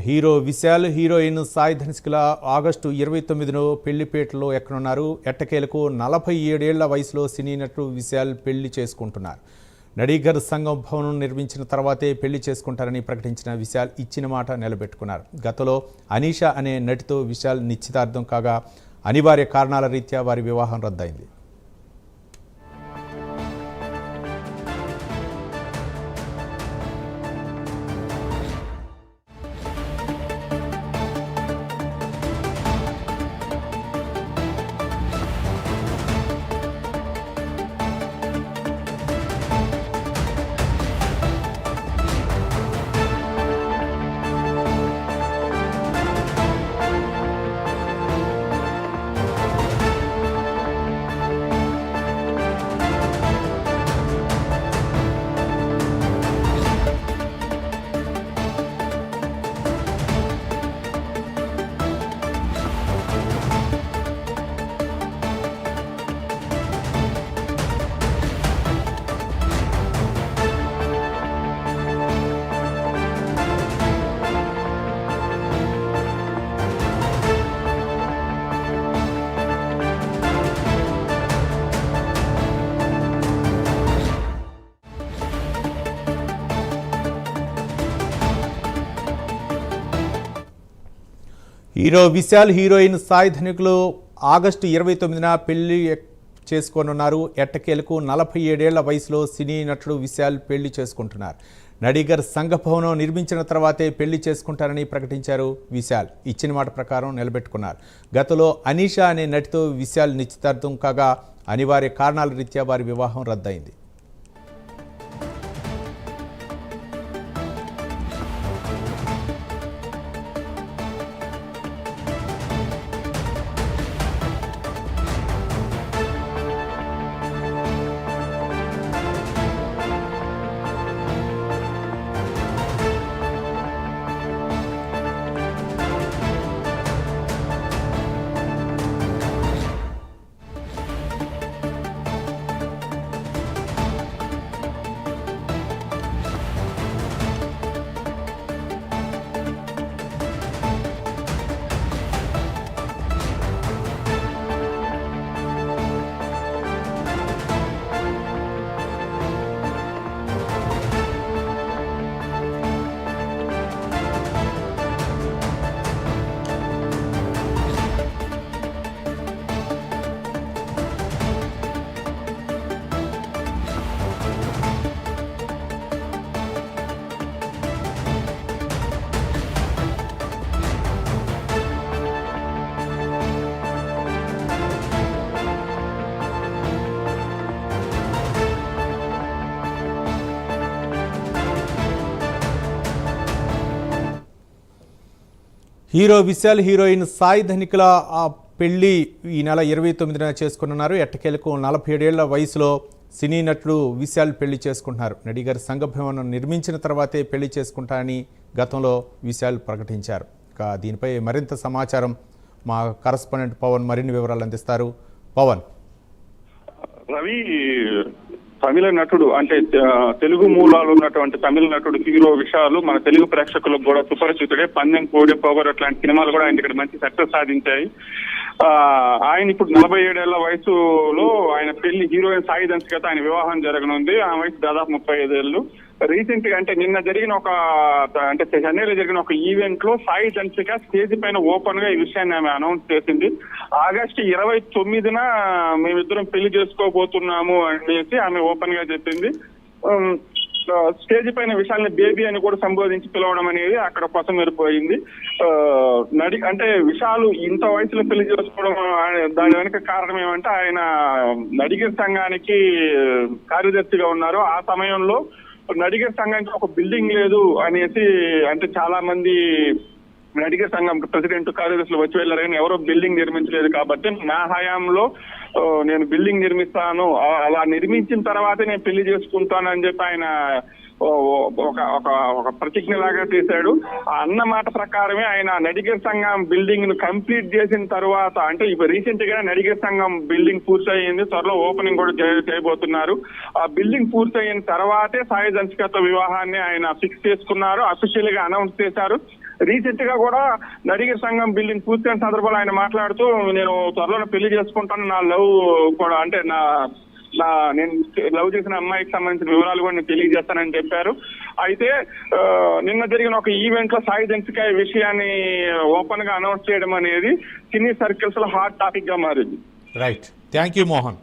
Hero Vishal heroine Sai ధనిష్కల August 29ను పెళ్లిపేటలో ఎక్కనున్నారు. ఎట్టకేలకు 47 ఏళ్ల వయసులో సినీ నటుడు విశాల్ పెళ్లి చేసుకుంటున్నారు. నడిగర్ సంఘం భవనం నిర్మించిన తర్వాతే పెళ్లి చేసుకుంటారని ప్రకటించిన విశాల్ ఇచ్చిన మాట నిలబెట్టుకున్నారు. గతంలో అనీషా అనే నటితో విశాల్ నిశ్చితార్థం కాగా అనివార్య కారణాల రీత్యా వారి వివాహం రద్దయింది. హీరో విశాల్ హీరోయిన్ సాయి ధనిష్కలు ఆగస్టు 29న పెళ్లి చేసుకోనున్నారు. ఎట్టకేలకు 47 ఏళ్ల వయసులో సినీ నటుడు విశాల్ పెళ్లి చేసుకుంటున్నారు. నడిగర్ సంఘ భవనం నిర్మించిన తర్వాతే పెళ్లి చేసుకుంటారని ప్రకటించారు విశాల్. ఇచ్చిన మాట ప్రకారం నిలబెట్టుకున్నారు. గతంలో అనీషా అనే నటితో విశాల్ నిశ్చితార్థం కాగా అనివార్య కారణాల రీత్యా వారి వివాహం రద్దయింది. హీరో విశాల్ హీరోయిన్ సాయి ధనిష్కల పెళ్లి ఈ నెల 29న చేసుకున్నారు. ఎట్టకేలకు 47 ఏళ్ల వయసులో సినీ నటుడు విశాల్ పెళ్లి చేసుకుంటున్నారు. నడిగర్ సంఘ భవనం నిర్మించిన తర్వాతే పెళ్లి చేసుకుంటారని గతంలో విశాల్ ప్రకటించారు. దీనిపై మరింత సమాచారం మా కరస్పాండెంట్ పవన్ మరిన్ని వివరాలు అందిస్తారు. పవన్. రవి, తమిళ నటుడు అంటే తెలుగు మూలాలు ఉన్నటువంటి తమిళ నటుడు హీరో విశాల్ మన తెలుగు ప్రేక్షకులకు కూడా సుపరిచితుడే. పందెం కోడి పొగరు అట్లాంటి సినిమాలు కూడా ఆయన ఇక్కడ మంచి సక్సెస్ సాధించాయి. ఆయన ఇప్పుడు 47 ఏళ్ల వయసులో ఆయన పెళ్లి హీరోయిన్ సాయి ధనిష్కతో ఆయన వివాహం జరగనుంది. ఆ వయసు దాదాపు 35 ఏళ్ళు. రీసెంట్ గా అంటే నిన్న జరిగిన అంటే చెన్నైలో జరిగిన ఒక ఈవెంట్ లో సాయి ధనిష్క స్టేజ్ పైన ఓపెన్ గా ఈ విషయాన్ని ఆమె అనౌన్స్ చేసింది. ఆగస్టు 29న మేమిద్దరం పెళ్లి చేసుకోబోతున్నాము అనేసి ఆమె ఓపెన్ గా చెప్పింది. స్టేజ్ పైన విశాల్ని బేబీ అని కూడా సంబోధించి పిలవడం అనేది అక్కడ కొసమెరిపోయింది. అంటే విశాల్ ఇంత వయసులో పెళ్లి చేసుకోవడం దాని వెనక కారణం ఏమంటే ఆయన నడిగర్ సంఘానికి కార్యదర్శిగా ఉన్నారు. ఆ సమయంలో నడిగర్ సంఘానికి ఒక బిల్డింగ్ లేదు అనేసి అంటే చాలా మంది నడిగర్ సంఘం ప్రెసిడెంట్ కార్యదర్శులు వచ్చి వెళ్ళారు కానీ ఎవరో బిల్డింగ్ నిర్మించలేదు. కాబట్టి నా హయాంలో నేను బిల్డింగ్ నిర్మిస్తాను, అలా నిర్మించిన తర్వాతే నేను పెళ్లి చేసుకుంటాను అని చెప్పి ఆయన ఒక ప్రతిజ్ఞ లాగా చేశాడు. ఆ అన్న మాట ప్రకారమే ఆయన నడిగర్ సంఘం బిల్డింగ్ ను కంప్లీట్ చేసిన తర్వాత, అంటే ఇప్పుడు రీసెంట్ గా నడిగర్ సంఘం బిల్డింగ్ పూర్తయింది, త్వరలో ఓపెనింగ్ కూడా చేయబోతున్నారు. ఆ బిల్డింగ్ పూర్తయిన తర్వాతే సాయి ధన్సికతో వివాహాన్ని ఆయన ఫిక్స్ చేసుకున్నారు, అఫీషియల్ గా అనౌన్స్ చేశారు. రీసెంట్ గా కూడా నడిగర్ సంఘం బిల్డింగ్ పూర్తయిన సందర్భంలో ఆయన మాట్లాడుతూ, నేను త్వరలో పెళ్లి చేసుకుంటాను, నా లవ్ కూడా అంటే నేను లవ్ చేసిన అమ్మాయికి సంబంధించిన వివరాలు కూడా నేను తెలియజేస్తానని చెప్పారు. అయితే నిన్న జరిగిన ఒక ఈవెంట్ లో సాయి ధన్సిక విషయాన్ని ఓపెన్ గా అనౌన్స్ చేయడం అనేది సినీ సర్కిల్స్ లో హాట్ టాపిక్ గా మారింది. Right, thank you Mohan.